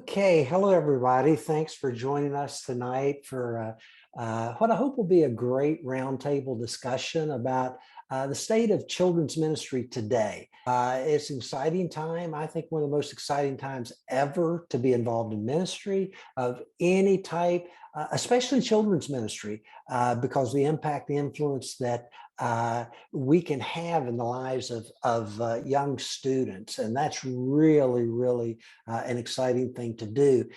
Okay, hello everybody. Thanks for joining us tonight for what I hope will be a great roundtable discussion about the state of children's ministry today. It's an exciting time. I think one of the most exciting times ever to be involved in ministry of any type, especially children's ministry, because the impact, the influence that we can have in the lives of young students, and that's really an exciting thing to do.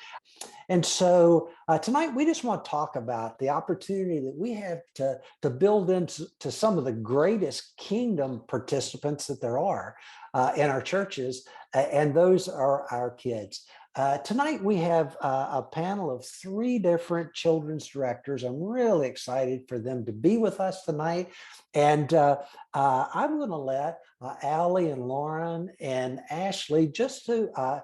And so tonight we just want to talk about the opportunity that we have to build into some of the greatest kingdom participants that there are in our churches, and those are our kids. Tonight we have a panel of three different children's directors. I'm really excited for them to be with us tonight. And I'm going to let Allie and Lauren and Ashley just to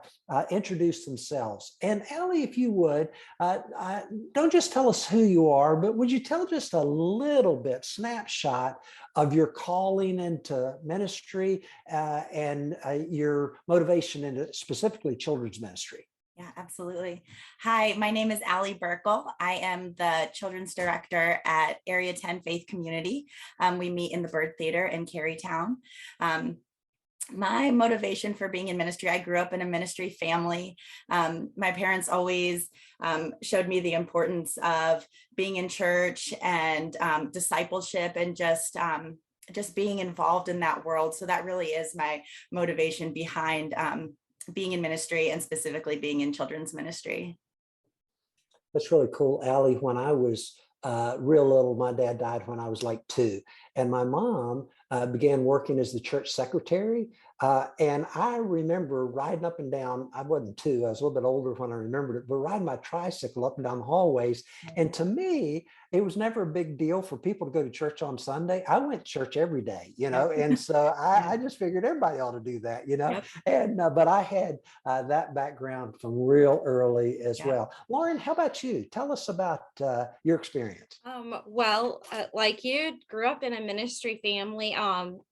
introduce themselves. And Allie, if you would, don't just tell us who you are, but would you tell just a little bit, snapshot of your calling into ministry and your motivation into specifically children's ministry? Yeah, absolutely. Hi, my name is Allie Burkle. I am the children's director at A10 Faith Community. We meet in the Bird Theater in Carytown. My motivation for being in ministry, I grew up in a ministry family. My parents always showed me the importance of being in church and discipleship and just being involved in that world. So that really is my motivation behind being in ministry and specifically being in children's ministry. That's really cool, Allie. When I was real little, my dad died when I was like 2, and my mom began working as the church secretary. And I remember riding up and down. I wasn't 2; I was a little bit older when I remembered it, but riding my tricycle up and down the hallways. And to me, it was never a big deal for people to go to church on Sunday. I went to church every day, and so I just figured everybody ought to do that, Yep. And but I had that background from real early as Yeah. well. Lauren, how about you? Tell us about your experience. Like you, grew up in a ministry family.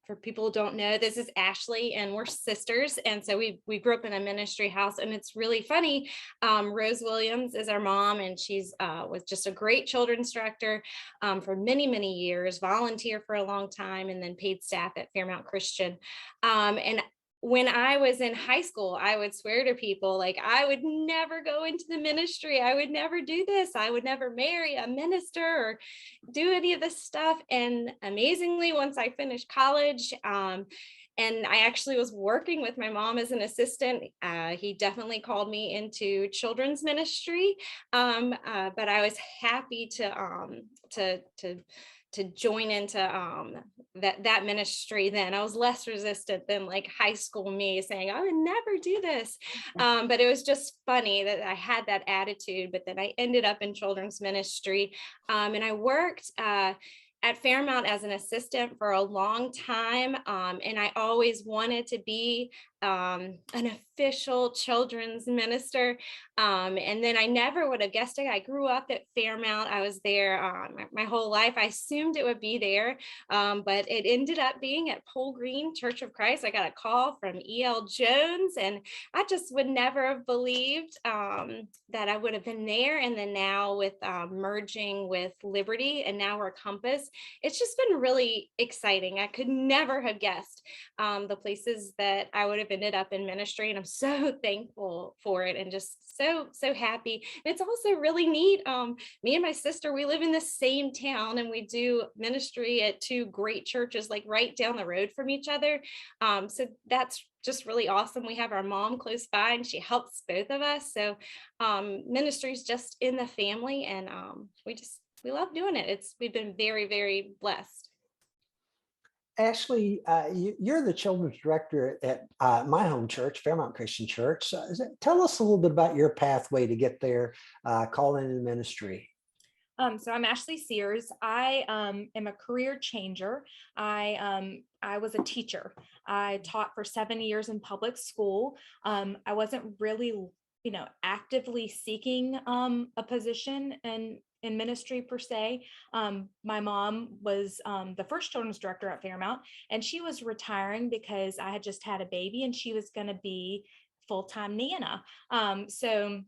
For people who don't know, this is Ashley, and we're sisters, and so we grew up in a ministry house. And it's really funny. Rose Williams is our mom, and she's was just a great children's director for many years, volunteer for a long time, and then paid staff at Fairmount Christian. And when I was in high school, I would swear to people, like, I would never go into the ministry. I would never do this. I would never marry a minister or do any of this stuff. And amazingly, once I finished college, and I actually was working with my mom as an assistant, he definitely called me into children's ministry. But I was happy to join into that ministry. Then I was less resistant than like high school me, saying I would never do this. But it was just funny that I had that attitude. But then I ended up in children's ministry, and I worked at Fairmount as an assistant for a long time. And I always wanted to be an official children's minister. And then I never would have guessed it. I grew up at Fairmount. I was there my whole life. I assumed it would be there, but it ended up being at Pole Green Church of Christ. I got a call from E.L. Jones, and I just would never have believed that I would have been there. And then now with merging with Liberty, and now we're Compass, it's just been really exciting. I could never have guessed the places that I would have ended up in ministry, and I'm so thankful for it and just so happy. And it's also really neat. Me and my sister, we live in the same town, and we do ministry at 2 great churches like right down the road from each other. So that's just really awesome. We have our mom close by, and she helps both of us. So ministry is just in the family, and we love doing it. We've been very blessed. Ashley, you're the children's director at my home church, Fairmount Christian Church. Tell us a little bit about your pathway to get there, calling in ministry. So I'm Ashley Sears. I am a career changer. I was a teacher. I taught for 7 years in public school. I wasn't really, actively seeking a position in ministry per se. My mom was the first children's director at Fairmount, and she was retiring because I had just had a baby, and she was going to be full-time Nana. So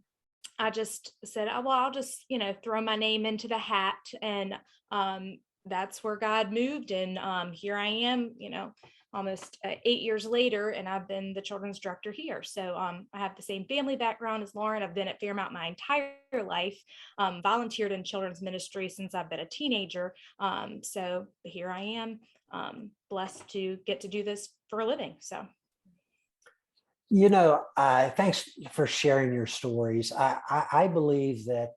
I just said, oh, well, I'll just, throw my name into the hat. And that's where God moved. And here I am, almost 8 years later, and I've been the children's director here. So I have the same family background as Lauren. I've been at Fairmount my entire life, volunteered in children's ministry since I've been a teenager. So here I am, blessed to get to do this for a living. So. Thanks for sharing your stories. I believe that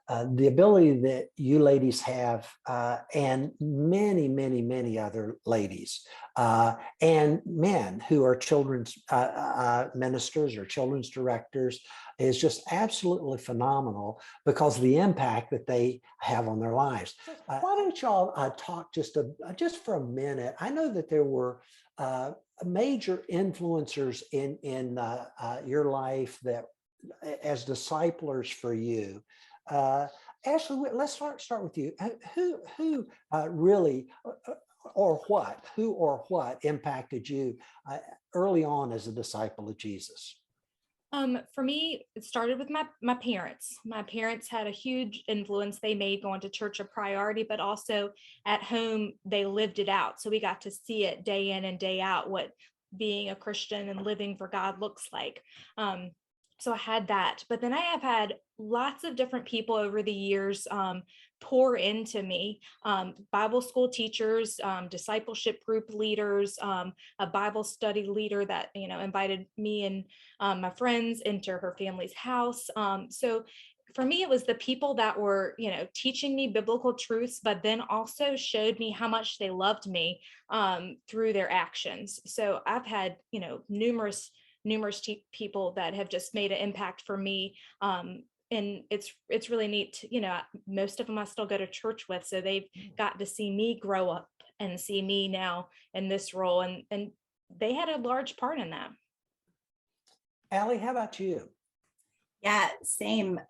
the ability that you ladies have, and many, many, many other ladies and men who are children's ministers or children's directors, is just absolutely phenomenal because of the impact that they have on their lives. Why don't y'all talk just for a minute? I know that there were major influencers in your life that as disciplers for you. Ashley, let's start with you. Who really or what impacted you early on as a disciple of Jesus? For me, it started with my parents. My parents had a huge influence. They made going to church a priority, but also at home, they lived it out. So we got to see it day in and day out, what being a Christian and living for God looks like. So I had that, but then I have had lots of different people over the years pour into me, Bible school teachers, discipleship group leaders, a Bible study leader that, invited me and my friends into her family's house. So for me, it was the people that were, teaching me biblical truths, but then also showed me how much they loved me through their actions. So I've had, numerous people that have just made an impact for me. And it's really neat. Most of them I still go to church with. So they've got to see me grow up and see me now in this role. And they had a large part in that. Allie, how about you? Yeah, same.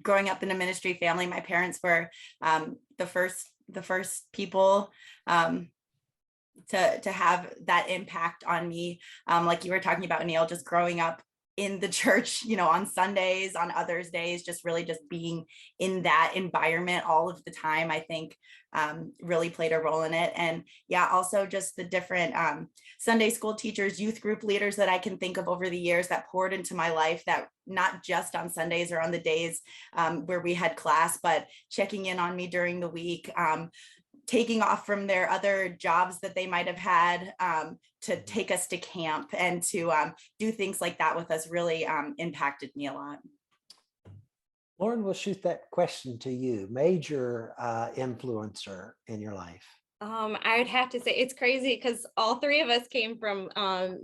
Growing up in a ministry family, my parents were the first people to have that impact on me. Like you were talking about, Neil, just growing up in the church, on Sundays, on others days, just really just being in that environment all of the time, I think really played a role in it. And yeah, also just the different Sunday school teachers, youth group leaders that I can think of over the years that poured into my life, that not just on Sundays or on the days where we had class, but checking in on me during the week, taking off from their other jobs that they might have had to take us to camp and to do things like that with us really impacted me a lot. Lauren, we'll shoot that question to you. Major influencer in your life? I would have to say it's crazy because all three of us came from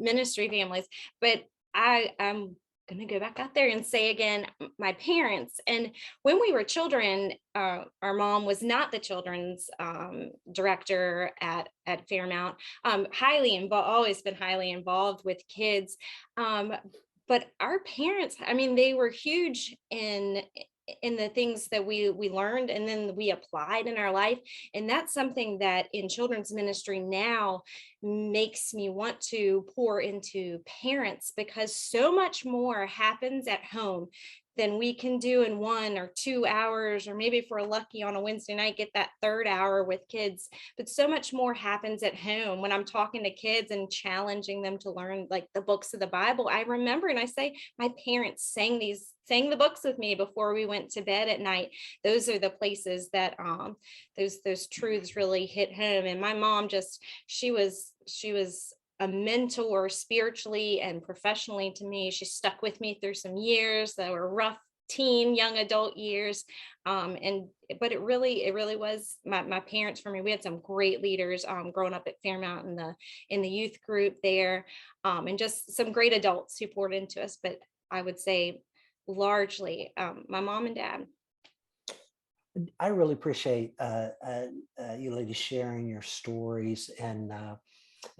ministry families, but I'm going to go back out there and say again, my parents. And when we were children, our mom was not the children's director at Fairmount, always been highly involved with kids. But our parents, they were huge in the things that we learned and then we applied in our life. And that's something that in children's ministry now makes me want to pour into parents, because so much more happens at home than we can do in 1 or 2 hours, or maybe if we're lucky on a Wednesday night, get that third hour with kids. But so much more happens at home when I'm talking to kids and challenging them to learn like the books of the Bible. I remember, and I say, my parents sang the books with me before we went to bed at night. Those are the places that those truths really hit home. And my mom she was a mentor spiritually and professionally to me. She stuck with me through some years that were rough young adult years. But it really was my parents for me. We had some great leaders growing up at Fairmount in the youth group there, and just some great adults who poured into us. But I would say largely my mom and dad. I really appreciate you ladies sharing your stories. And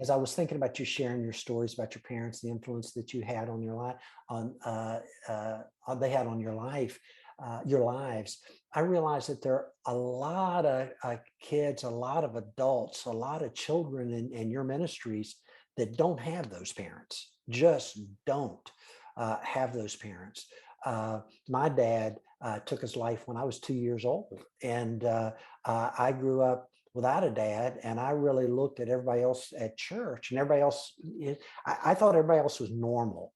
as I was thinking about you sharing your stories about your parents, the influence that you had on your life, they had on your life, your lives, I realized that there are a lot of kids, a lot of adults, a lot of children in your ministries that don't have those parents. just don't have those parents. My dad took his life when I was 2 years old, and I grew up without a dad, and I really looked at everybody else at church, and everybody else. I thought everybody else was normal.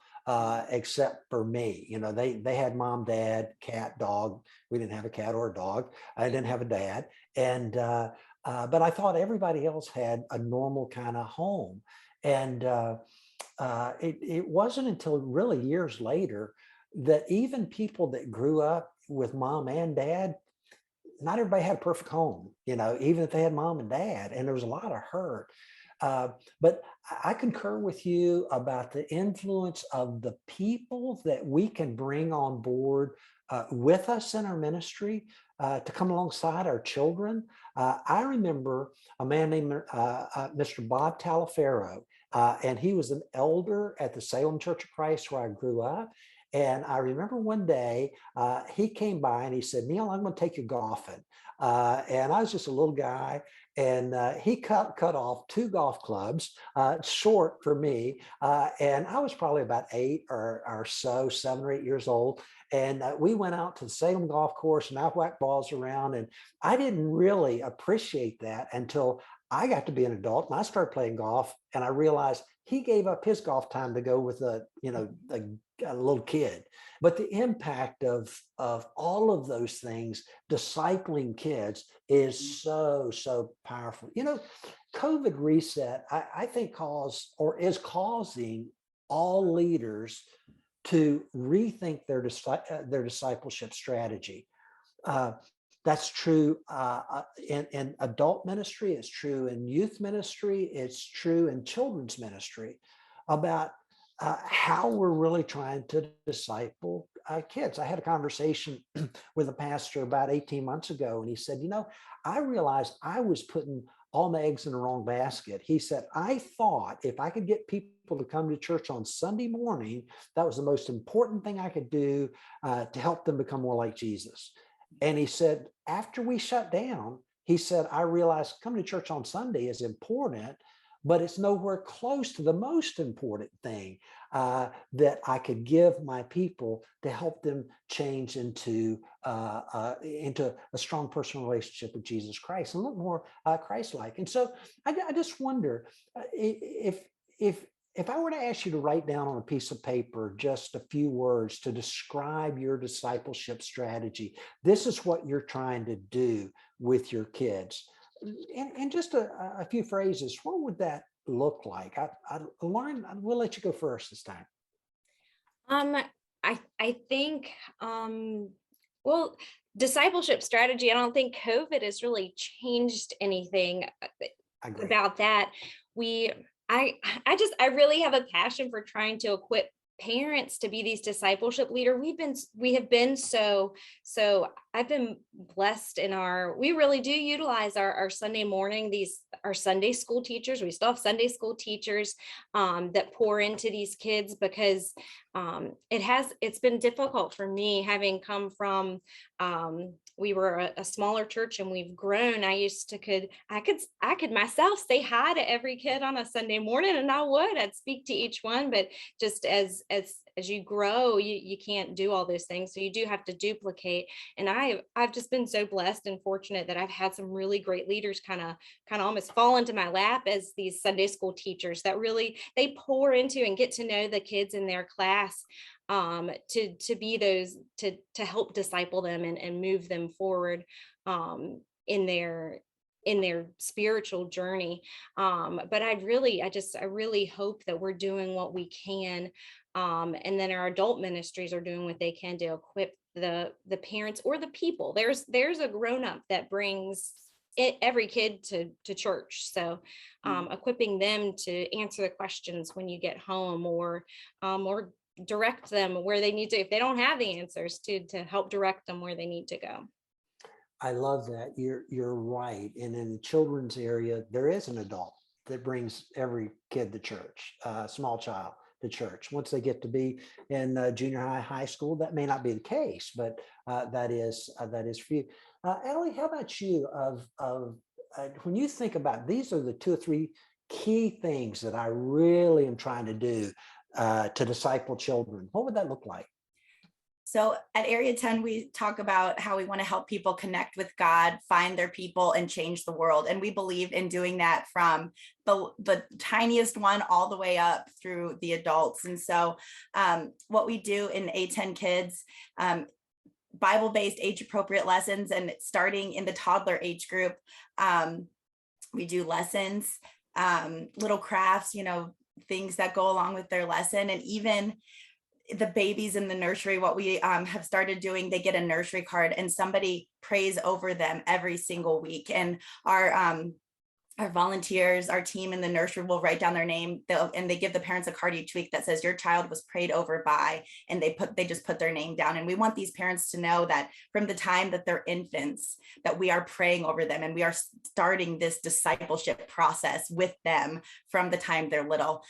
Except for me, they had mom, dad, cat, dog. We didn't have a cat or a dog. I didn't have a dad, and but I thought everybody else had a normal kind of home. And it wasn't until really years later that even people that grew up with mom and dad, not everybody had a perfect home, even if they had mom and dad, and there was a lot of hurt. But I concur with you about the influence of the people that we can bring on board with us in our ministry to come alongside our children. I remember a man named Mr. Bob Talaferro, and he was an elder at the Salem Church of Christ where I grew up. And I remember one day he came by and he said, "Neil, I'm going to take you golfing." And I was just a little guy, and he cut off 2 golf clubs, short for me. And I was probably about 8 or so, 7 or 8 years old. And we went out to the Salem golf course and I whacked balls around. And I didn't really appreciate that until I got to be an adult and I started playing golf. And I realized he gave up his golf time to go with a little kid. But the impact of all of those things, discipling kids, is so powerful. COVID reset, I think is causing all leaders to rethink their discipleship strategy. That's true in adult ministry. It's true in youth ministry. It's true in children's ministry about how we're really trying to disciple kids. I had a conversation with a pastor about 18 months ago, and he said, I realized I was putting all my eggs in the wrong basket. He said, I thought if I could get people to come to church on Sunday morning, that was the most important thing I could do to help them become more like Jesus. And he said, after we shut down, he said, I realized coming to church on Sunday is important, but it's nowhere close to the most important thing that I could give my people to help them change into a strong personal relationship with Jesus Christ and look more Christ-like. And so I just wonder if I were to ask you to write down on a piece of paper just a few words to describe your discipleship strategy, this is what you're trying to do with your kids. And just a few phrases, what would that look like? Lauren, we'll let you go first this time. I think well, discipleship strategy, I don't think COVID has really changed anything about that. I really have a passion for trying to equip parents to be these discipleship leader. We have been so I've been blessed we really do utilize our Sunday morning, our Sunday school teachers. We still have Sunday school teachers that pour into these kids because it's been difficult for me having come from we were a smaller church and we've grown. I could myself say hi to every kid on a Sunday morning, and I'd speak to each one, but just as you grow, you can't do all those things. So you do have to duplicate. And I've just been so blessed and fortunate that I've had some really great leaders kind of almost fall into my lap as these Sunday school teachers that really, they pour into and get to know the kids in their class to be those to help disciple them and move them forward in their spiritual journey. But I really hope that we're doing what we can. And then our adult ministries are doing what they can to equip the parents or the people. There's a grown-up that brings every kid to church. So equipping them to answer the questions when you get home or direct them where they need to, if they don't have the answers, to help direct them where they need to go. I love that. You're right. And in the children's area, there is an adult that brings every kid to church, small child to church. Once they get to be in junior high school, that may not be the case, but that is for you. Ellie, how about you? When you think about these are the 2 or 3 key things that I really am trying to do to disciple children, what would that look like? So at Area 10, we talk about how we want to help people connect with God, find their people, and change the world. And we believe in doing that from the tiniest one all the way up through the adults. And so what we do in A10 Kids, Bible-based age-appropriate lessons, and starting in the toddler age group, we do lessons, little crafts, things that go along with their lesson, and even the babies in the nursery, what we have started doing, they get a nursery card and somebody prays over them every single week. And our volunteers, our team in the nursery will write down their name, and they give the parents a card each week that says your child was prayed over by, and they just put their name down. And we want these parents to know that from the time that they're infants, that we are praying over them, and we are starting this discipleship process with them from the time they're little.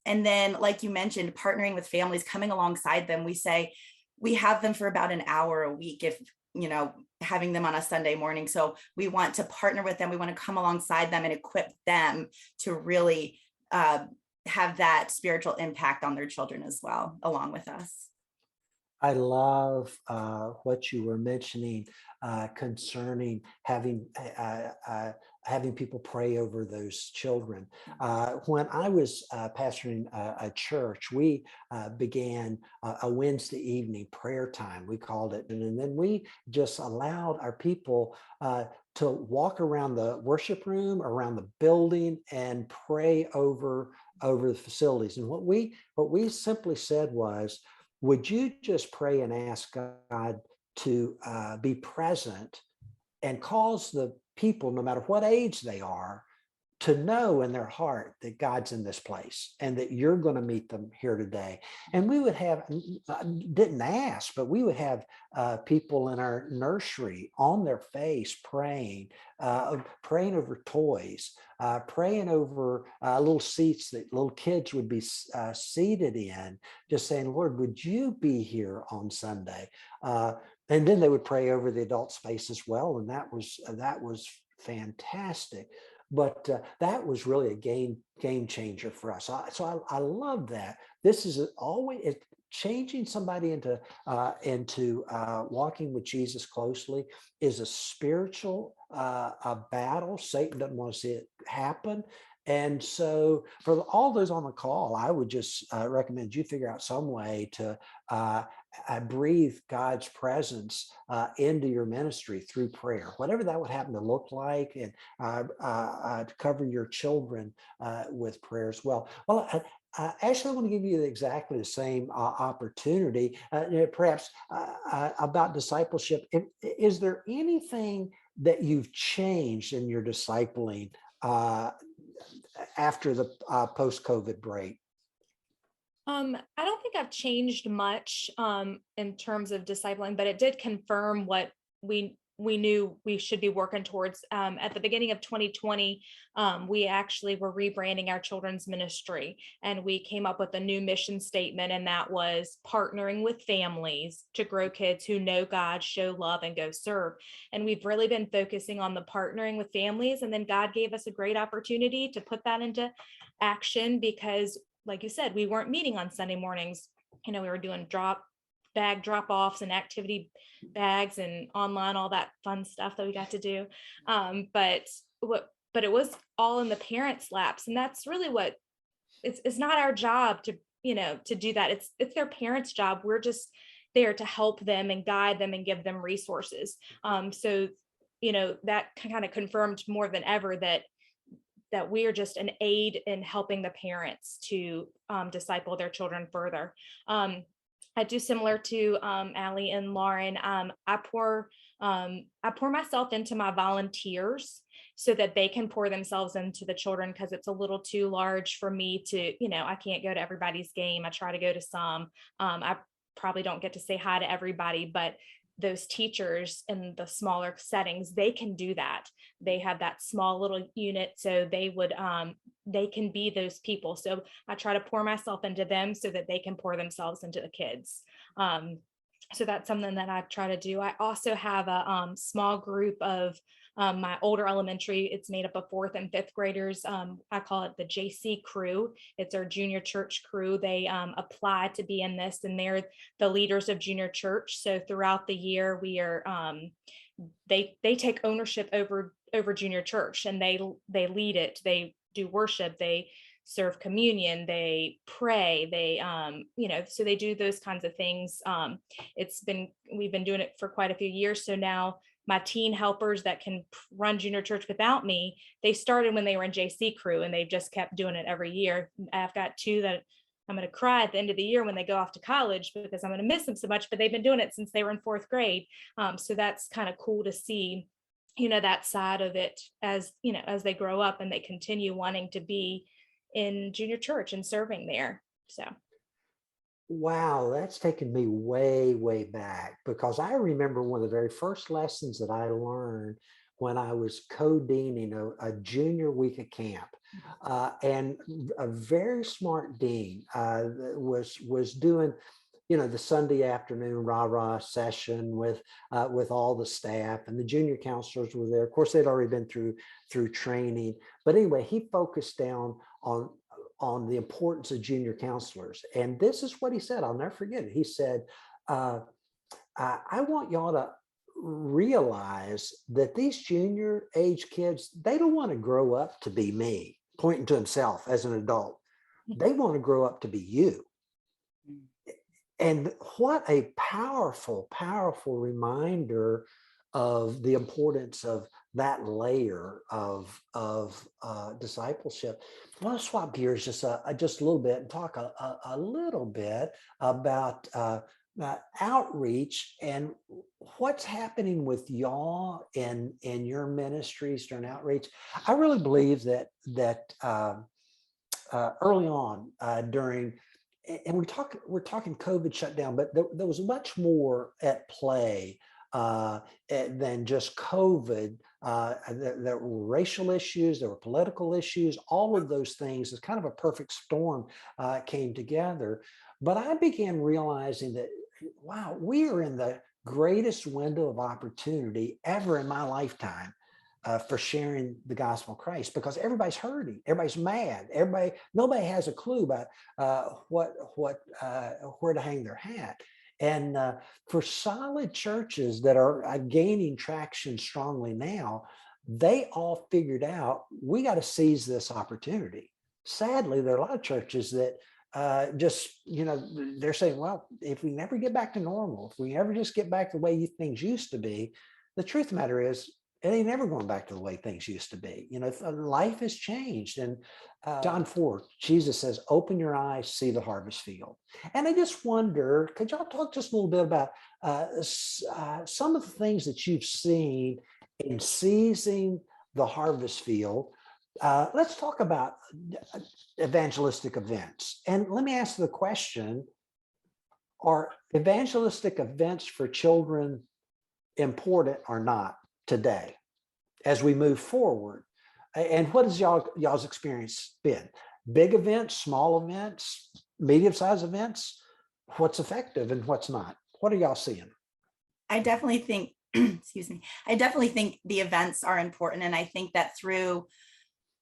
And then, like you mentioned, partnering with families, coming alongside them, we say we have them for about an hour a week, if having them on a Sunday morning. So we want to partner with them. We want to come alongside them and equip them to really have that spiritual impact on their children as well, along with us. I love what you were mentioning concerning having people pray over those children. When I was pastoring a church, we began a Wednesday evening prayer time, we called it. And then we just allowed our people to walk around the worship room, around the building, and pray over the facilities. And what we simply said was, would you just pray and ask God to be present and cause the people, no matter what age they are, to know in their heart that God's in this place and that you're going to meet them here today. And we would have, didn't ask, but we would have people in our nursery on their face praying over toys, praying over little seats that little kids would be seated in, just saying, Lord, would you be here on Sunday? And then they would pray over the adult space as well. And that was fantastic. But that was really a game changer for us. So I love that. This is always changing somebody into walking with Jesus closely is a spiritual battle. Satan doesn't want to see it happen. And so for all those on the call, I would just recommend you figure out some way to breathe God's presence into your ministry through prayer, whatever that would happen to look like, and to cover your children with prayer as well. Well, actually, I want to give you exactly the same opportunity, perhaps about discipleship. Is there anything that you've changed in your discipling after the post-COVID break? I don't think I've changed much in terms of discipling, but it did confirm what we knew we should be working towards. At the beginning of 2020, we actually were rebranding our children's ministry, and we came up with a new mission statement, and that was partnering with families to grow kids who know God, show love, and go serve. And we've really been focusing on the partnering with families, and then God gave us a great opportunity to put that into action because, like you said, we weren't meeting on Sunday mornings. We were doing bag drop-offs and activity bags and online, all that fun stuff that we got to do. But it was all in the parents' laps. And that's really what it's not our job to do that. It's their parents' job. We're just there to help them and guide them and give them resources. So that kind of confirmed more than ever that we are just an aid in helping the parents to disciple their children further. I do similar to Allie and Lauren. I pour myself into my volunteers so that they can pour themselves into the children, because it's a little too large for me to, I can't go to everybody's game. I try to go to some. I probably don't get to say hi to everybody, but those teachers in the smaller settings, they can do that. They have that small little unit, so they can be those people. So I try to pour myself into them so that they can pour themselves into the kids. So that's something that I try to do. I also have a small group of My older elementary, it's made up of fourth and fifth graders. I call it the JC crew. It's our junior church crew. They apply to be in this, and they're the leaders of junior church. So throughout the year, we are they take ownership over junior church, and they lead it. They do worship. They serve communion, they pray, they so they do those kinds of things. We've been doing it for quite a few years. So now my teen helpers that can run junior church without me, they started when they were in JC crew, and they've just kept doing it every year. I've got two that I'm going to cry at the end of the year when they go off to college, because I'm going to miss them so much, but they've been doing it since they were in fourth grade. So that's kind of cool to see, that side of it as they grow up and they continue wanting to be in junior church and serving there. So wow, that's taken me way, way back, because I remember one of the very first lessons that I learned when I was co-deaning a junior week of camp. And a very smart dean was doing, the Sunday afternoon rah-rah session with all the staff, and the junior counselors were there. Of course, they'd already been through training, but anyway, he focused down on the importance of junior counselors. And this is what he said. I'll never forget it. He said, I want y'all to realize that these junior age kids, they don't want to grow up to be me, pointing to himself as an adult. They want to grow up to be you. And what a powerful, powerful reminder of the importance of that layer of discipleship. I want to swap gears just a little bit and talk a little bit about outreach and what's happening with y'all in your ministries during outreach. I really believe that early on during, and we're talking COVID shutdown, but there was much more at play than just COVID. There were racial issues, there were political issues, all of those things as kind of a perfect storm came together. But I began realizing that, wow, we are in the greatest window of opportunity ever in my lifetime for sharing the gospel of Christ, because everybody's hurting, everybody's mad, nobody has a clue about where to hang their hat. And for solid churches that are gaining traction strongly now, they all figured out, we got to seize this opportunity. Sadly, there are a lot of churches that they're saying, well, if we never get back to normal, if we ever just get back to the way things used to be, the truth of the matter is, it ain't never going back to the way things used to be. Life has changed. And John 4, Jesus says, open your eyes, see the harvest field. And I just wonder, could y'all talk just a little bit about some of the things that you've seen in seizing the harvest field? Let's talk about evangelistic events. And let me ask the question, are evangelistic events for children important or not today as we move forward? And what has y'all's experience been? Big events, small events, medium-sized events? What's effective and what's not? What are y'all seeing? I definitely think, excuse me, I definitely think the events are important. And I think that through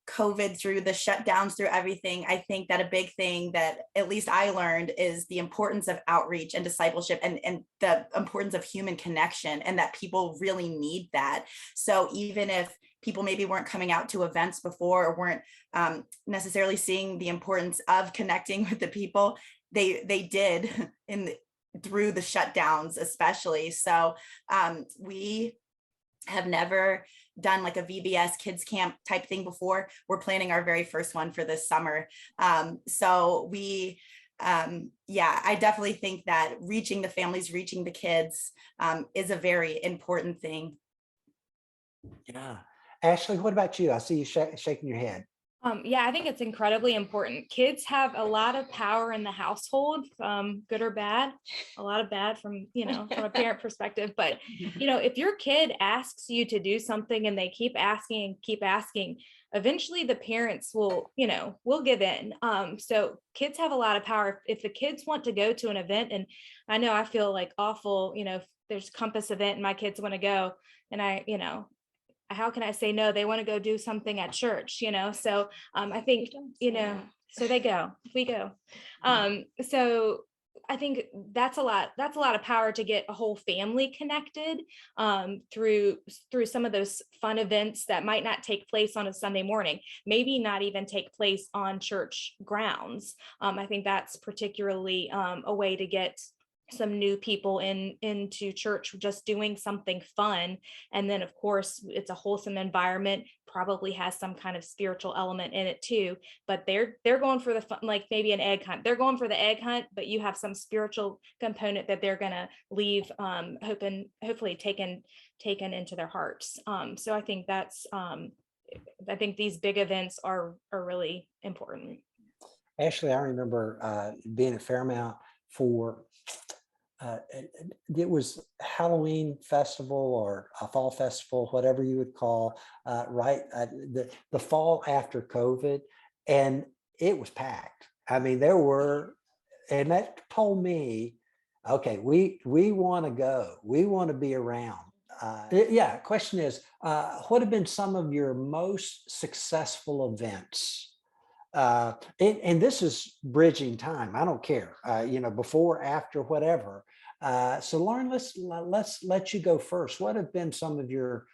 COVID, through the shutdowns, through everything, I think that a big thing that at least I learned is the importance of outreach and discipleship, and the importance of human connection, and that people really need that. So even if people maybe weren't coming out to events before, or weren't necessarily seeing the importance of connecting with the people, they did through the shutdowns, especially. So we have never done like a VBS kids camp type thing before. We're planning our very first one for this summer. So we, I definitely think that reaching the families, reaching the kids is a very important thing. Yeah. Ashley, what about you? I see you shaking your head. I think it's incredibly important. Kids have a lot of power in the household, good or bad, a lot of bad from a parent perspective. But, if your kid asks you to do something and they keep asking, eventually the parents will give in. So kids have a lot of power. If the kids want to go to an event, and I know I feel like awful, if there's Compass event and my kids want to go, and how can I say no? They want to go do something at church, So I think, so we go. So I think that's a lot of power to get a whole family connected through some of those fun events that might not take place on a Sunday morning, maybe not even take place on church grounds. I think that's particularly a way to get some new people into church, just doing something fun. And then of course it's a wholesome environment, probably has some kind of spiritual element in it too, but they're going for the fun, like maybe an egg hunt. They're going for the egg hunt, but you have some spiritual component that they're going to leave hopefully taken into their hearts. So I think that's I think these big events are really important. Ashley, I remember being at Fairmount for it was Halloween festival or a fall festival, whatever you would call, right? The fall after COVID, and it was packed. I mean, there were, and that told me, okay, we want to go, we want to be around. Yeah. Question is, what have been some of your most successful events? And this is bridging time. I don't care, before, after, whatever. So Lauren, let's let you go first. What have been some of your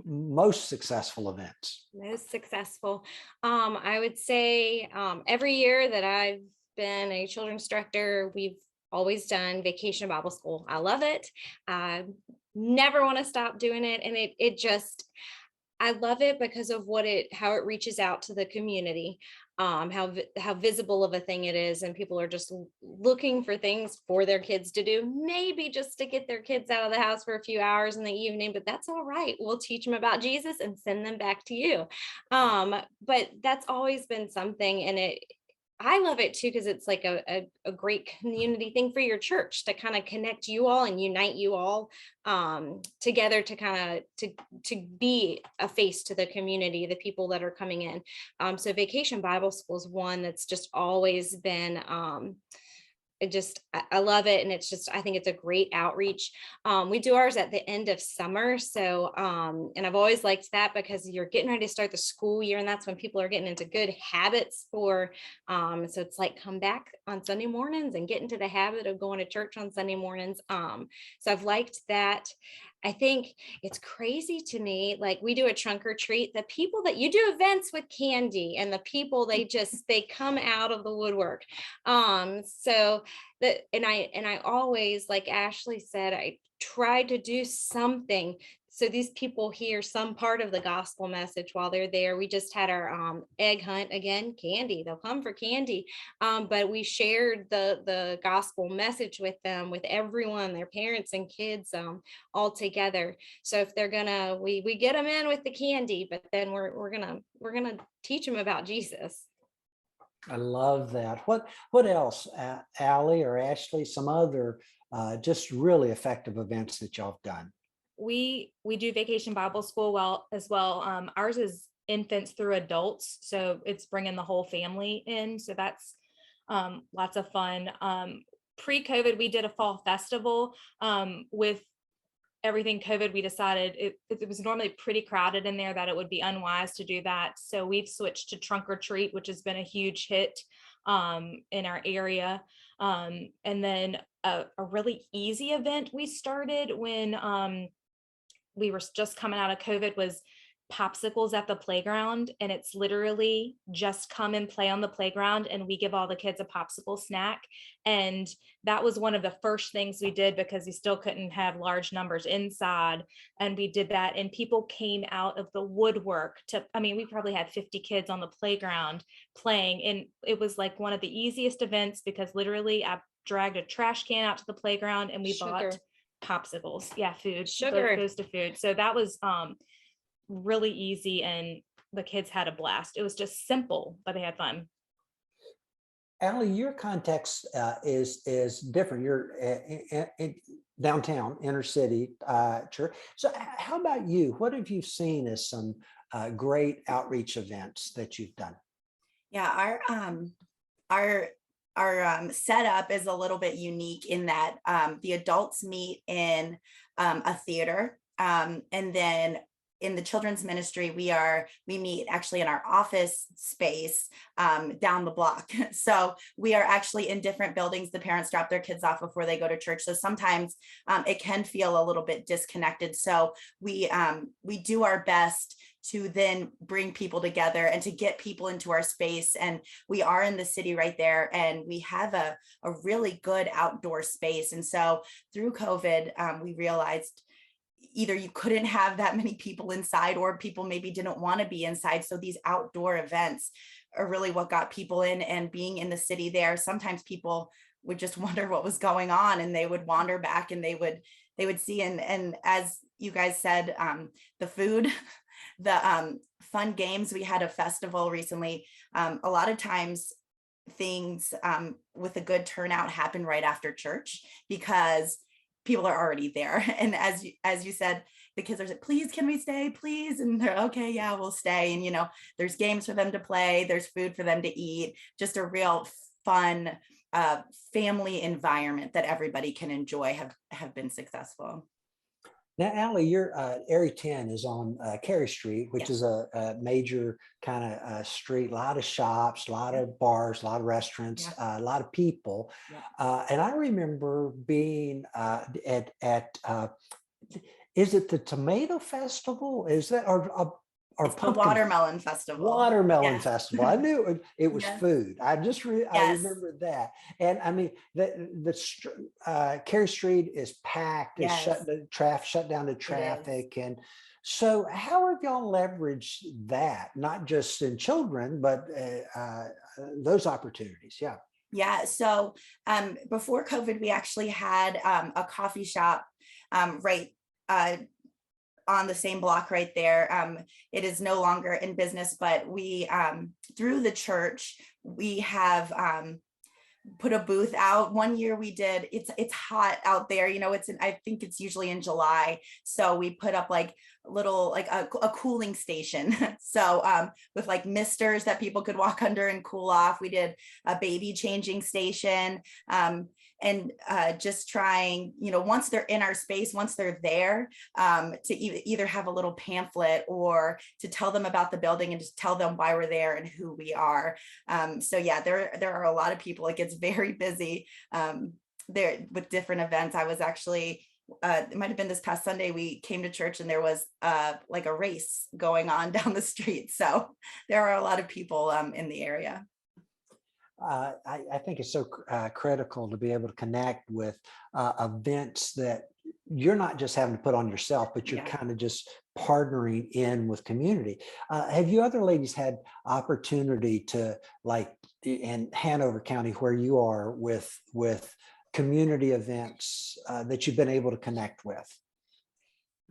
most successful events? Most successful. I would say every year that I've been a children's director, we've always done Vacation Bible School. I love it. I never want to stop doing it. And it just, I love it because of how it reaches out to the community, how visible of a thing it is, and people are just looking for things for their kids to do, maybe just to get their kids out of the house for a few hours in the evening, but that's all right. We'll teach them about Jesus and send them back to you. But that's always been something, and I love it too, because it's like a great community thing for your church to kind of connect you all and unite you all together to kind of to be a face to the community, the people that are coming in. So Vacation Bible School is one that's just always been I love it. And it's just, I think it's a great outreach. We do ours at the end of summer. So, and I've always liked that because you're getting ready to start the school year, and that's when people are getting into good habits so it's like come back on Sunday mornings and get into the habit of going to church on Sunday mornings. So I've liked that. I think it's crazy to me, like we do a trunk or treat, the people that you do events with candy, and the people they come out of the woodwork. So that, and I always, like Ashley said, I try to do something so these people hear some part of the gospel message while they're there. We just had our egg hunt, again, candy. They'll come for candy, but we shared the gospel message with them, with everyone, their parents and kids, all together. So if they're gonna, we get them in with the candy, but then we're gonna teach them about Jesus. I love that. What else, Allie or Ashley? Some other just really effective events that y'all have done? We do Vacation Bible School as well. Ours is infants through adults, so it's bringing the whole family in. So that's lots of fun. Pre-COVID, we did a fall festival. With everything COVID, we decided it was normally pretty crowded in there, that it would be unwise to do that. So we've switched to trunk or treat, which has been a huge hit in our area. And then a really easy event we started when we were just coming out of COVID was popsicles at the playground. And it's literally just come and play on the playground, and we give all the kids a popsicle snack. And that was one of the first things we did because we still couldn't have large numbers inside. And we did that, and people came out of the woodwork we probably had 50 kids on the playground playing. And it was like one of the easiest events because literally I dragged a trash can out to the playground and we bought popsicles. Yeah, food. Sugar goes to food. So that was really easy, and the kids had a blast. It was just simple, but they had fun. Allie, your context is different. You're in downtown, inner city church. So how about you? What have you seen as some great outreach events that you've done? Yeah, our setup is a little bit unique in that the adults meet in a theater, and then in the children's ministry, we meet actually in our office space down the block. So we are actually in different buildings. The parents drop their kids off before they go to church. So sometimes it can feel a little bit disconnected. So we do our best to then bring people together and to get people into our space. And we are in the city right there, and we have a really good outdoor space. And so through COVID, we realized either you couldn't have that many people inside, or people maybe didn't want to be inside. So these outdoor events are really what got people in. And being in the city there, sometimes people would just wonder what was going on, and they would wander back and they would see. And as you guys said, the food, the fun games. We had a festival recently. A lot of times things with a good turnout happen right after church because people are already there. And as you said, the kids are like, please, can we stay, please? And they're okay, yeah, we'll stay. And there's games for them to play, there's food for them to eat, just a real fun family environment that everybody can enjoy, have been successful. Now, Allie, your Area 10 is on Cary Street, which Yes. is a major kind of street, a lot of shops, a lot of bars, a lot of restaurants, a lot of people. And I remember being at is it the Tomato Festival? Is that or It's the Watermelon Festival. Watermelon Festival. I knew it was Yes. food. I just I remember that. And I mean, the Cary Street is packed. It's shut down to traffic. And so how have y'all leveraged that, not just in children, but those opportunities? Yeah. Yeah. So before COVID, we actually had a coffee shop right on the same block right there. It is no longer in business, but we, through the church, we have put a booth out. One year we did, it's hot out there, I think it's usually in July. So we put up like little, like a cooling station. So with like misters that people could walk under and cool off. We did a baby changing station. And just trying, once they're in our space, once they're there, to either have a little pamphlet or to tell them about the building and just tell them why we're there and who we are. So yeah, there are a lot of people. It gets very busy there with different events. I was actually, it might've been this past Sunday, we came to church and there was like a race going on down the street. So there are a lot of people in the area. I think it's so critical to be able to connect with events that you're not just having to put on yourself, but you're kind of just partnering in with community. Have you other ladies had opportunity to, like in Hanover County where you are, with community events that you've been able to connect with?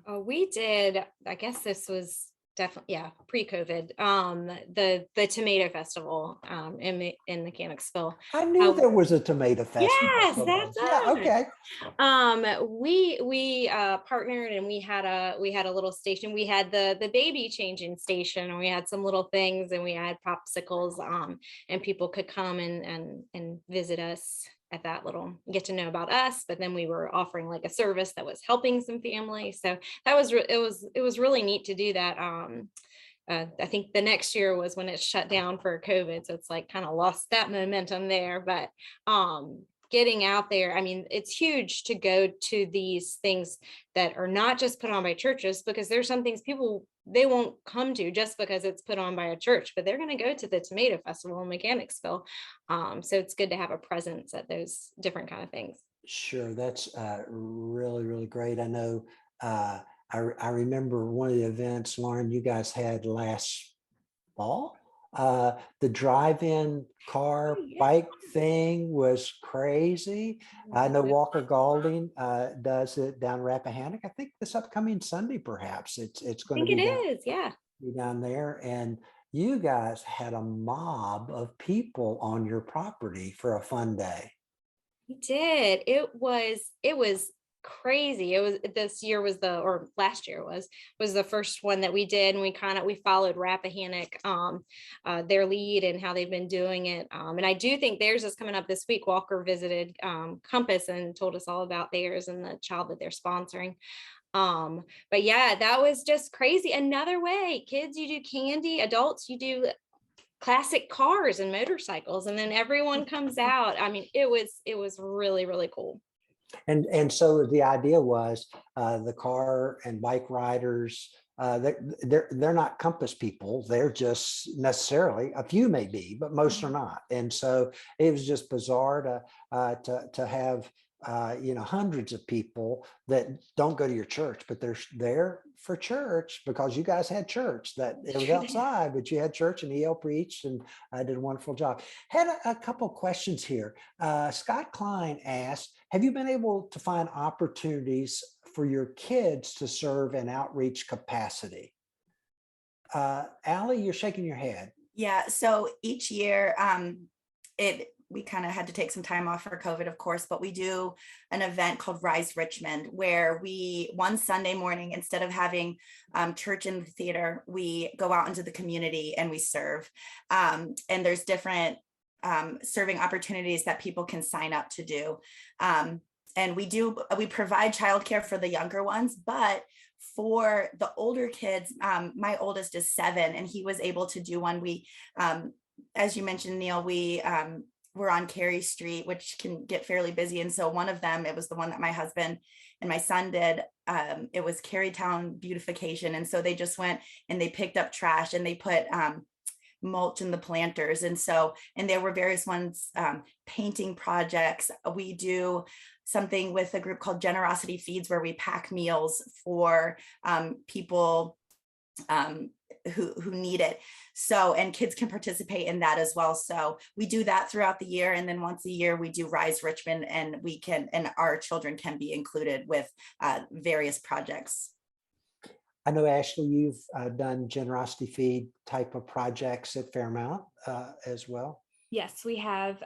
We did, I guess this was definitely, pre-COVID, the Tomato Festival in Mechanicsville. I knew there was a tomato festival. Yes, that's okay. We partnered, and we had a little station. We had the baby changing station, and we had some little things, and we had popsicles, and people could come and visit us at that little, get to know about us. But then we were offering like a service that was helping some families. So that was it was really neat to do that. I think the next year was when it shut down for COVID. So it's like kind of lost that momentum there. But getting out there, I mean, it's huge to go to these things that are not just put on by churches, because there's some things they won't come to just because it's put on by a church, but they're going to go to the Tomato Festival in Mechanicsville. So it's good to have a presence at those different kind of things. Sure. That's really, really great. I know I remember one of the events, Lauren, you guys had last fall. The drive-in car bike thing was crazy. I know Walker Galding does it down Rappahannock. I think this upcoming Sunday, perhaps it's going to be down there. And you guys had a mob of people on your property for a fun day. We did. It was crazy. Last year was the first one that we did, and we followed Rappahannock, their lead and how they've been doing it. And I do think theirs is coming up this week. Walker visited Compass and told us all about theirs and the child that they're sponsoring. But yeah, that was just crazy. Another way, kids, you do candy, adults, you do classic cars and motorcycles, and then everyone comes out. I mean, it was really, really cool. And so the idea was the car and bike riders, they're not compass people. They're just necessarily, a few may be, but most are not. And so it was just bizarre to have hundreds of people that don't go to your church, but they're there for church because you guys had church. That it was outside, but you had church, and EL preached, and I did a wonderful job. Had a couple questions here. Scott Klein asked, have you been able to find opportunities for your kids to serve in outreach capacity? Allie, you're shaking your head. Yeah, so each year, we kind of had to take some time off for COVID, of course, but we do an event called Rise Richmond, where one Sunday morning, instead of having church in the theater, we go out into the community and we serve. And there's different serving opportunities that people can sign up to do. And we provide childcare for the younger ones, but for the older kids, my oldest is 7, and he was able to do one. As you mentioned, Neil, we're on Carey Street, which can get fairly busy. And so one of them, it was the one that my husband and my son did. It was Carytown beautification. And so they just went and they picked up trash and they put mulch in the planters. And there were various ones, painting projects. We do something with a group called Generosity Feeds, where we pack meals for people who need it. So, and kids can participate in that as well. So we do that throughout the year. And then once a year we do Rise Richmond, and our children can be included with various projects. I know, Ashley, you've done Generosity Feed type of projects at Fairmount as well. Yes, we have.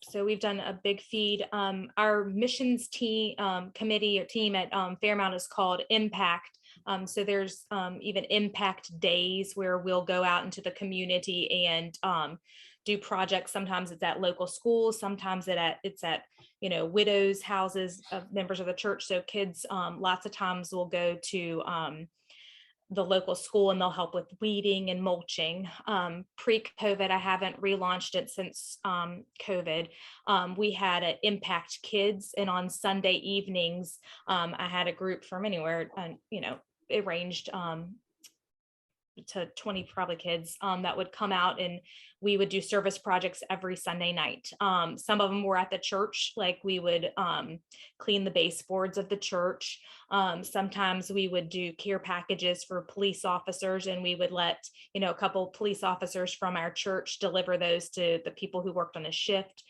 So we've done a big feed. Our missions team committee or team at Fairmount is called Impact. So there's even impact days where we'll go out into the community and do projects. Sometimes it's at local schools, sometimes it's at widows' houses of members of the church. So kids lots of times will go to the local school and they'll help with weeding and mulching. Pre-COVID, I haven't relaunched it since COVID. We had an Impact Kids, and on Sunday evenings, I had a group from anywhere, and it ranged to 20 probably kids that would come out, and we would do service projects every Sunday night. Some of them were at the church, like we would clean the baseboards of the church. Sometimes we would do care packages for police officers, and we would let a couple police officers from our church deliver those to the people who worked on a shift.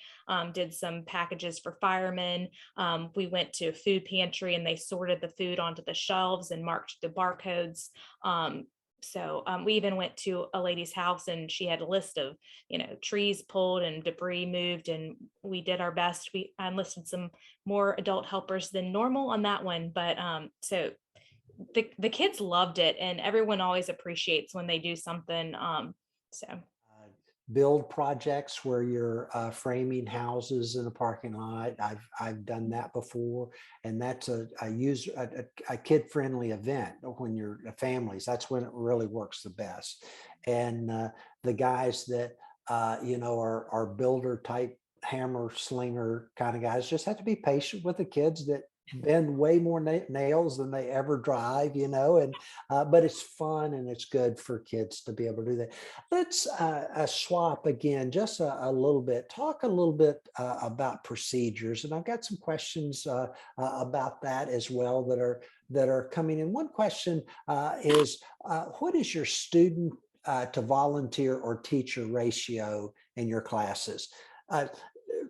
Did some packages for firemen. We went to a food pantry and they sorted the food onto the shelves and marked the barcodes. So we even went to a lady's house and she had a list of, trees pulled and debris moved, and we did our best. I enlisted some more adult helpers than normal on that one, but so the kids loved it, and everyone always appreciates when they do something. Build projects where you're framing houses in a parking lot. I've done that before, and that's a kid-friendly event when you're families. That's when it really works the best. And the guys that are builder type, hammer slinger kind of guys just have to be patient with the kids that bend way more nails than they ever drive, and but it's fun and it's good for kids to be able to do that. Let's swap again just a little bit, talk a little bit about procedures, and I've got some questions about that as well that are coming in. One question is what is your student to volunteer or teacher ratio in your classes?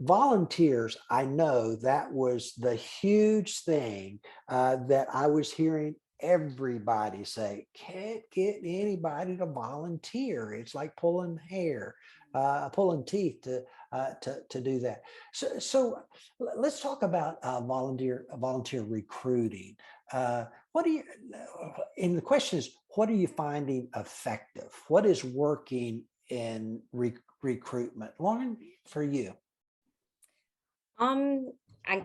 Volunteers, I know that was the huge thing that I was hearing everybody say, can't get anybody to volunteer. It's like pulling hair, pulling teeth to do that. So let's talk about volunteer recruiting. And the question is, what are you finding effective? What is working in recruitment? Lauren, for you. I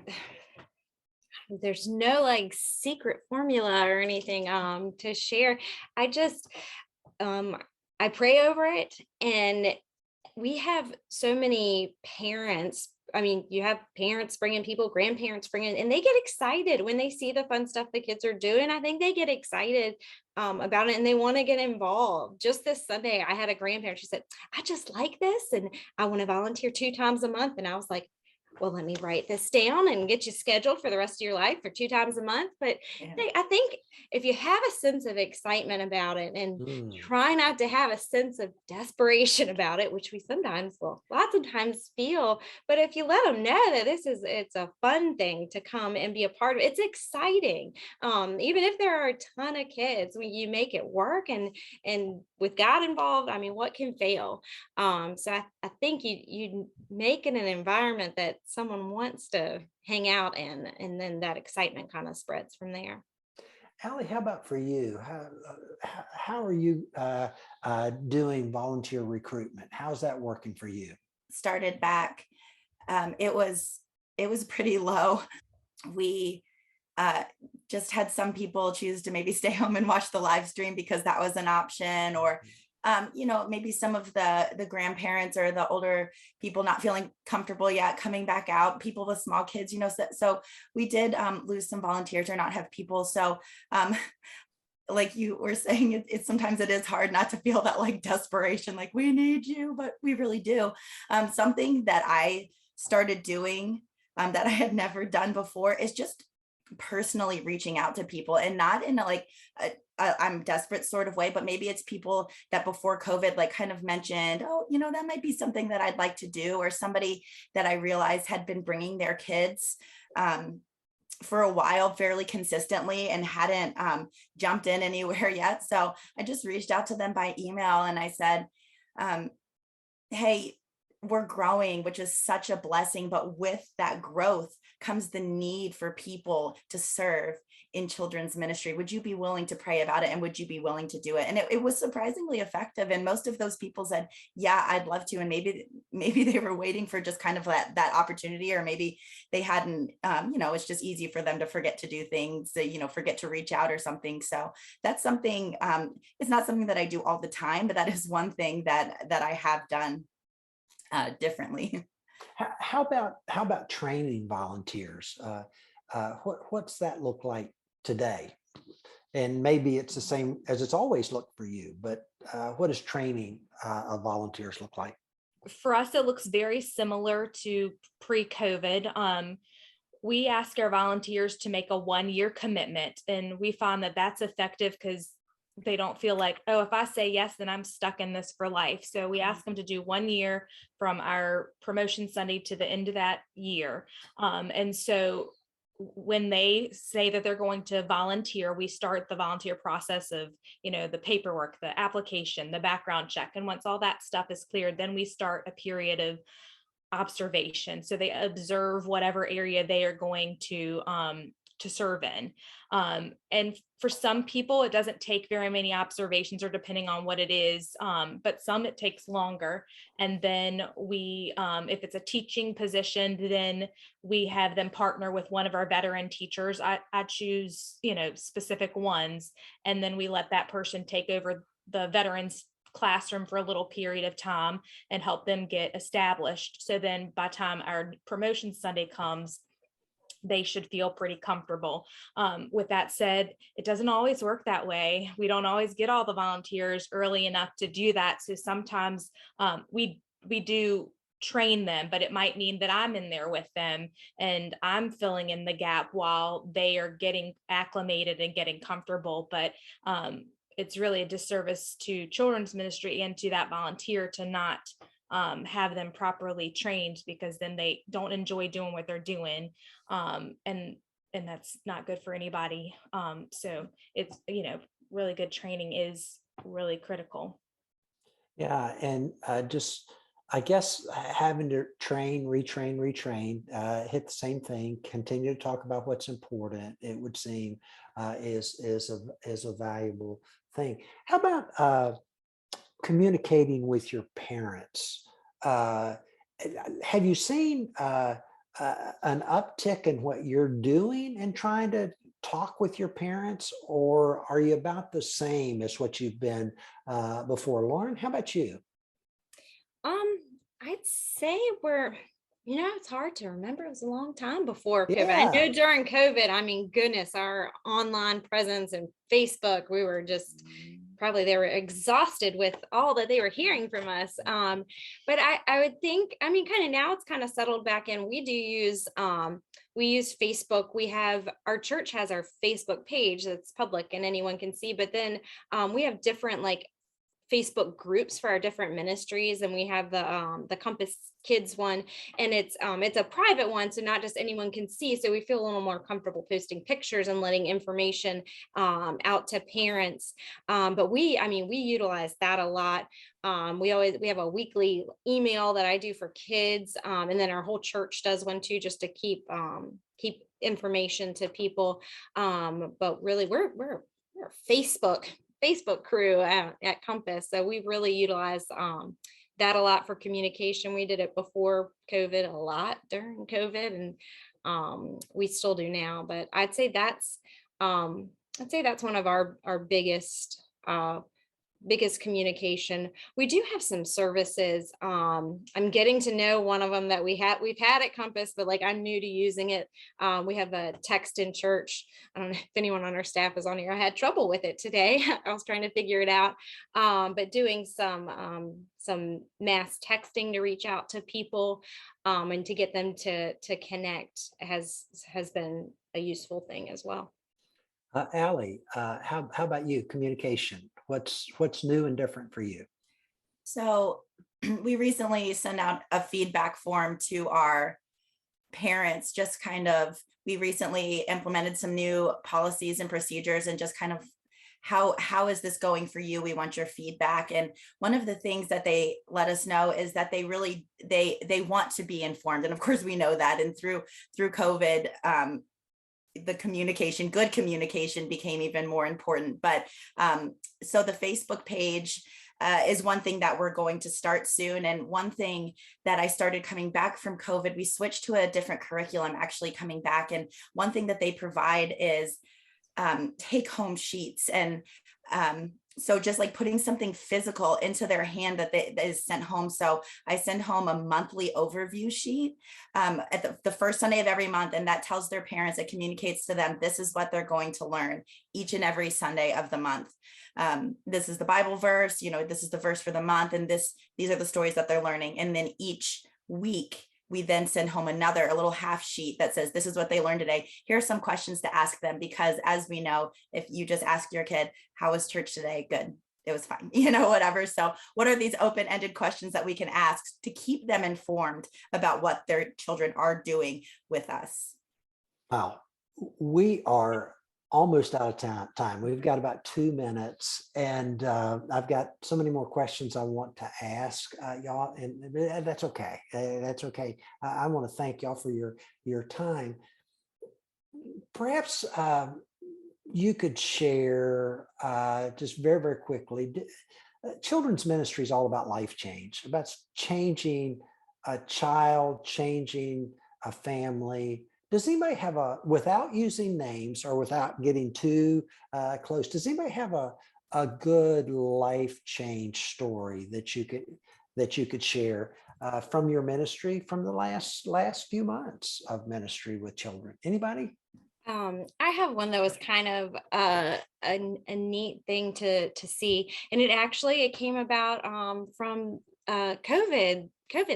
there's no like secret formula or anything to share. I just um I pray over it, and we have so many parents. I mean, you have parents bringing people, grandparents bringing, and they get excited when they see the fun stuff the kids are doing. I think they get excited about it, and they want to get involved. Just this Sunday, I had a grandparent. She said, "I just like this, and I want to volunteer 2 times a month." And I was like, well, let me write this down and get you scheduled for the rest of your life for 2 times a month. But Yeah. I think if you have a sense of excitement about it, and Mm. try not to have a sense of desperation about it, which we sometimes, well, lots of times feel, but if you let them know that it's a fun thing to come and be a part of, it's exciting. Even if there are a ton of kids, when you make it work, and with God involved, I mean, what can fail? So I think you make it an environment that someone wants to hang out in, and then that excitement kind of spreads from there. Allie, how about for you? How are you doing volunteer recruitment? How's that working for you? Started back, it was pretty low. We just had some people choose to maybe stay home and watch the live stream because that was an option, or maybe some of the grandparents or the older people not feeling comfortable yet coming back out, people with small kids, so we did lose some volunteers or not have people. So like you were saying, it's sometimes it is hard not to feel that like desperation, like we need you, but we really do. Something that I started doing that I had never done before is just personally reaching out to people, and not in I'm desperate sort of way, but maybe it's people that before COVID like kind of mentioned, oh, that might be something that I'd like to do, or somebody that I realized had been bringing their kids for a while fairly consistently and hadn't jumped in anywhere yet. So I just reached out to them by email and I said, hey, we're growing, which is such a blessing. But with that growth comes the need for people to serve in children's ministry. Would you be willing to pray about it? And would you be willing to do it? And it was surprisingly effective. And most of those people said, yeah, I'd love to. And maybe they were waiting for just kind of that opportunity, or maybe they hadn't, it's just easy for them to forget to do things, forget to reach out or something. So that's something, it's not something that I do all the time, but that is one thing that I have done differently. How about training volunteers? What's that look like today? And maybe it's the same as it's always looked for you, but what does training of volunteers look like? For us, it looks very similar to pre-COVID. We ask our volunteers to make a 1-year commitment, and we find that that's effective because they don't feel like, oh, if I say yes, then I'm stuck in this for life. So we ask them to do 1 year from our promotion Sunday to the end of that year. And so when they say that they're going to volunteer, we start the volunteer process of, the paperwork, the application, the background check. And once all that stuff is cleared, then we start a period of observation. So they observe whatever area they are going to serve in. And for some people, it doesn't take very many observations, or depending on what it is, but some it takes longer. And then we, if it's a teaching position, then we have them partner with one of our veteran teachers. I choose, specific ones, and then we let that person take over the veterans classroom for a little period of time and help them get established. So then by the time our promotion Sunday comes, they should feel pretty comfortable. With that said, it doesn't always work that way. We don't always get all the volunteers early enough to do that. So sometimes we do train them, but it might mean that I'm in there with them and I'm filling in the gap while they are getting acclimated and getting comfortable. But it's really a disservice to children's ministry and to that volunteer to not have them properly trained, because then they don't enjoy doing what they're doing. And that's not good for anybody. So it's, really good training is really critical. Yeah, and I guess having to retrain, hit the same thing, continue to talk about what's important, it would seem is a valuable thing. How about communicating with your parents? Have you seen an uptick in what you're doing and trying to talk with your parents, or are you about the same as what you've been before? Lauren, how about you? Um, I'd say it's hard to remember. It was a long time before COVID. I Yeah. know during COVID, I mean, goodness, our online presence and Facebook, we were just probably they were exhausted with all that they were hearing from us. But I would think, I mean, kind of now it's kind of settled back in. We use Facebook. Our church has our Facebook page that's public and anyone can see, but then we have different like Facebook groups for our different ministries, and we have the Compass Kids one, and it's a private one, so not just anyone can see. So we feel a little more comfortable posting pictures and letting information out to parents. But we utilize that a lot. We have a weekly email that I do for kids, and then our whole church does one too, just to keep information to people. But really, we're a Facebook crew at Compass. So we really utilize that a lot for communication. We did it before COVID, a lot during COVID, and we still do now. But I'd say that's one of our biggest communication. We do have some services. I'm getting to know one of them that we've had at Compass, but like I'm new to using it. We have a text in church. I don't know if anyone on our staff is on here. I had trouble with it today. I was trying to figure it out. But doing some mass texting to reach out to people and to get them to connect has been a useful thing as well. Allie, how about you? Communication. What's new and different for you? So we recently sent out a feedback form to our parents, just kind of, we recently implemented some new policies and procedures, and just kind of how is this going for you? We want your feedback. And one of the things that they let us know is that they really they want to be informed. And of course we know that, and through COVID, the good communication became even more important. But so the Facebook page is one thing that we're going to start soon. And one thing that I started coming back from COVID, we switched to a different curriculum actually coming back. And one thing that they provide is take home sheets. And so just like putting something physical into their hand that is sent home. So I send home a monthly overview sheet at the first Sunday of every month. And that tells their parents, it communicates to them, this is what they're going to learn each and every Sunday of the month. This is the Bible verse, this is the verse for the month. And these are the stories that they're learning. And then each week, we then send home a little half sheet that says, this is what they learned today. Here are some questions to ask them, because as we know, if you just ask your kid, how was church today? Good. It was fine, whatever. So what are these open-ended questions that we can ask to keep them informed about what their children are doing with us? Wow. We are almost out of time. We've got about 2 minutes, and I've got so many more questions I want to ask y'all, and that's okay. That's okay. I want to thank y'all for your time. Perhaps you could share just very, very quickly. Children's ministry is all about life change, about changing a child, changing a family. Does anybody have without using names or without getting too close, does anybody have a good life change story that you could share from your ministry, from the last few months of ministry with children? Anybody? I have one that was kind of a neat thing to see, and it came about from COVID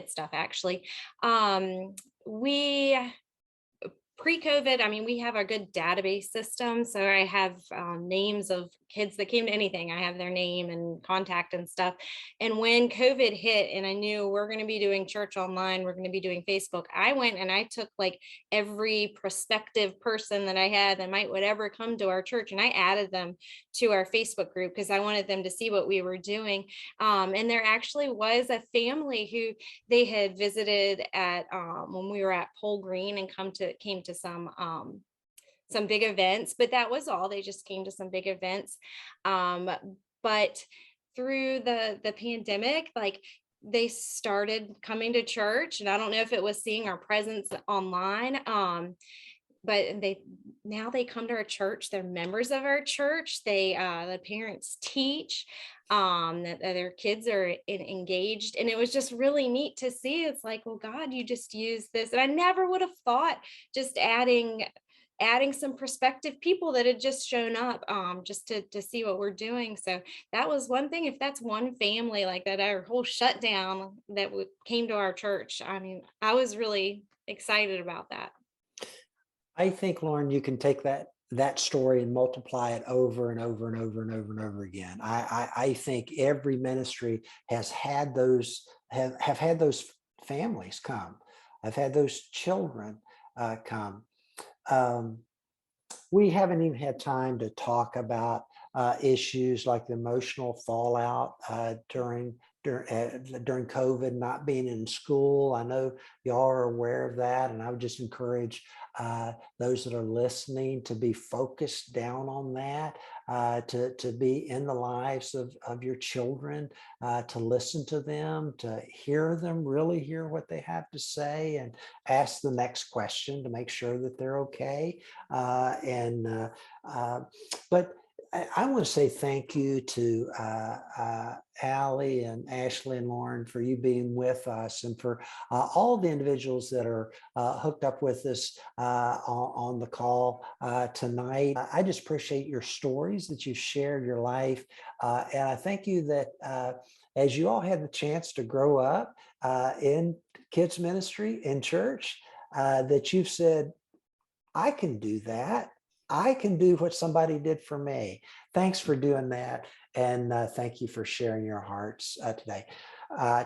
stuff. Actually, we pre-COVID, we have a good database system. So I have names of kids that came to anything. I have their name and contact and stuff. And when COVID hit and I knew we're going to be doing church online, we're going to be doing Facebook, I went and I took like every prospective person that I had that would ever come to our church, and I added them to our Facebook group because I wanted them to see what we were doing. And there actually was a family who they had visited at when we were at Pole Green and came to some big events, but that was all. They just came to some big events. But through the pandemic, like they started coming to church, and I don't know if it was seeing our presence online. But now they come to our church. They're members of our church. The parents teach, that their kids are engaged, and it was just really neat to see. It's like, well, God, you just use this, and I never would have thought just adding some prospective people that had just shown up, just to see what we're doing. So that was one thing. If that's one family like that, our whole shutdown that came to our church, I mean, I was really excited about that. I think, Lauren, you can take that story and multiply it over and over and over and over and over again. I think every ministry has had those have had those families come. I've had those children come. Um, we haven't even had time to talk about issues like the emotional fallout during COVID, not being in school. I know y'all are aware of that, and I would just encourage those that are listening to be focused down on that, to be in the lives of your children, to listen to them, to hear them, really hear what they have to say, and ask the next question to make sure that they're okay. But I want to say thank you to Allie and Ashley and Lauren for you being with us, and for all the individuals that are hooked up with us on the call tonight. I just appreciate your stories that you've shared, your life. And I thank you that as you all had the chance to grow up in kids ministry in church, that you've said, I can do that. I can do what somebody did for me. Thanks for doing that. And thank you for sharing your hearts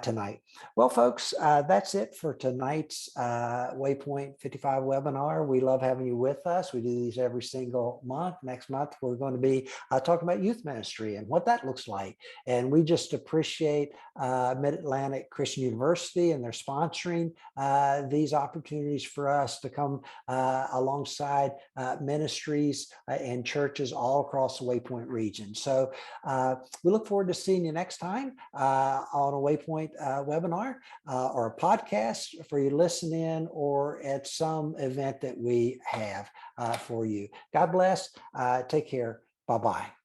tonight. Well, folks, that's it for tonight's Waypoint 55 webinar. We love having you with us. We do these every single month. Next month, we're going to be talking about youth ministry and what that looks like. And we just appreciate Mid-Atlantic Christian University, and they're sponsoring these opportunities for us to come alongside ministries and churches all across the Waypoint region. So we look forward to seeing you next time on a Waypoint webinar or a podcast for you to listen in, or at some event that we have for you. God bless. Take care. Bye-bye.